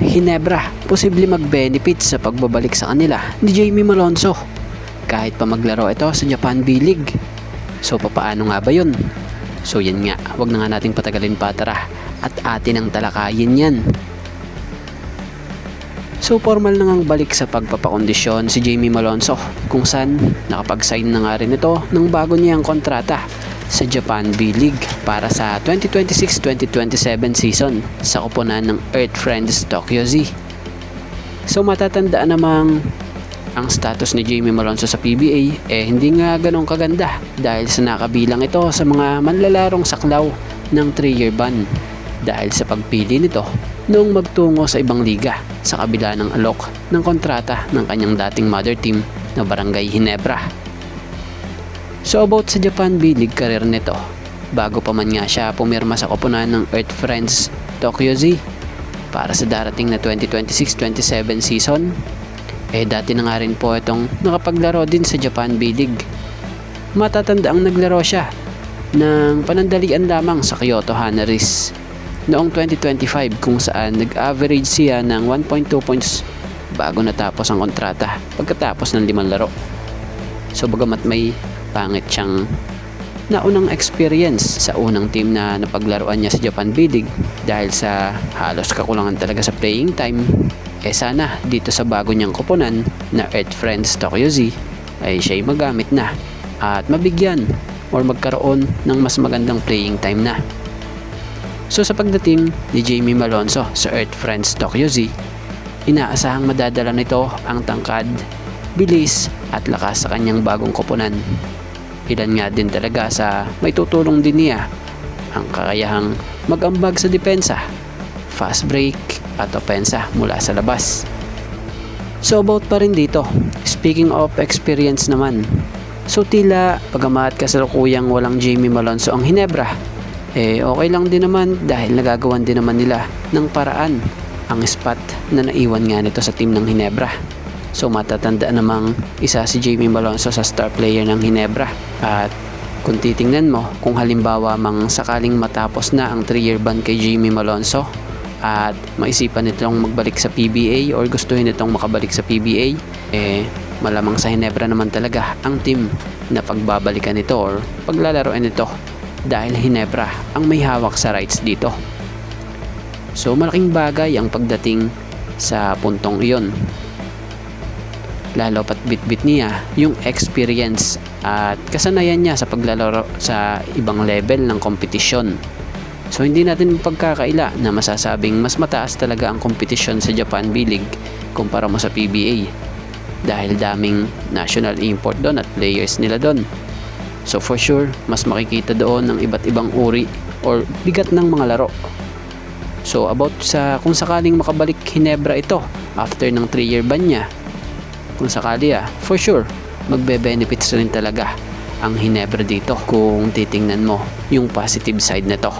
Ginebra posible mag-benefit sa pagbabalik sa kanila ni Jamie Malonzo kahit pa maglaro ito sa Japan B-League. So papaano nga ba yun? So yan nga, wag na nga nating patagalin pa, tara at atin ang talakayin yan. So formal na ngang balik sa pagpapakondisyon si Jamie Malonzo kung saan nakapag-sign na nga rin ito ng bago niyang kontrata sa Japan B-League para sa 2026-2027 season sa koponan ng Earth Friends Tokyo Z. So matatandaan namang ang status ni Jamie Malonzo sa PBA hindi nga ganong kaganda dahil sa nakabilang ito sa mga manlalarong saklaw ng 3-year ban dahil sa pagpili nito noong magtungo sa ibang liga sa kabila ng alok ng kontrata ng kanyang dating mother team na Barangay Ginebra. So about sa Japan B-League career nito, bago pa man nga siya pumirma sa koponan ng Earth Friends Tokyo Z para sa darating na 2026-27 season, dati na nga rin po itong nakapaglaro din sa Japan B-League. Matatandaang naglaro siya ng panandalian lamang sa Kyoto Hanaris noong 2025 kung saan nag-average siya ng 1.2 points bago natapos ang kontrata pagkatapos ng 5 laro. So bagamat may pangit siyang naunang experience sa unang team na napaglaruan niya sa Japan B-League dahil sa halos kakulangan talaga sa playing time, sana dito sa bago niyang koponan na Earth Friends Tokyo Z ay siya'y magamit na at mabigyan or magkaroon ng mas magandang playing time na. So sa pagdating ni Jamie Malonzo sa Earth Friends Tokyo Z, inaasahang madadala nito ang tangkad, bilis at lakas sa kanyang bagong koponan. Ilan nga din talaga sa may tutulong din niya ang kakayahang mag-ambag sa depensa, fast break at opensa mula sa labas. So about pa rin dito, speaking of experience naman, so tila pagamat kasalukuyang walang Jamie Malonzo ang Ginebra, okay lang din naman dahil nagagawan din naman nila ng paraan ang spot na naiwan nga nito sa team ng Ginebra. So matatandaan namang isa si Jamie Malonzo sa star player ng Ginebra at kung titingnan mo kung halimbawa mang sakaling matapos na ang 3-year ban kay Jamie Malonzo at maisipan nitong magbalik sa PBA or gustuhin nitong makabalik sa PBA, malamang sa Ginebra naman talaga ang team na pagbabalikan nito or paglalaroan nito dahil Ginebra ang may hawak sa rights dito. So malaking bagay ang pagdating sa puntong iyon, lalo pat bit-bit niya yung experience at kasanayan niya sa paglalaro sa ibang level ng kompetisyon. So hindi natin pagkakaila na masasabing mas mataas talaga ang kompetisyon sa Japan B-League kumpara mo sa PBA dahil daming national import doon at players nila doon. So for sure, mas makikita doon ng iba't ibang uri or bigat ng mga laro. So about sa kung sakaling makabalik Ginebra ito after ng 3-year ban niya, kung sakali for sure, magbe-benefits rin talaga ang Ginebra dito kung titingnan mo yung positive side nito.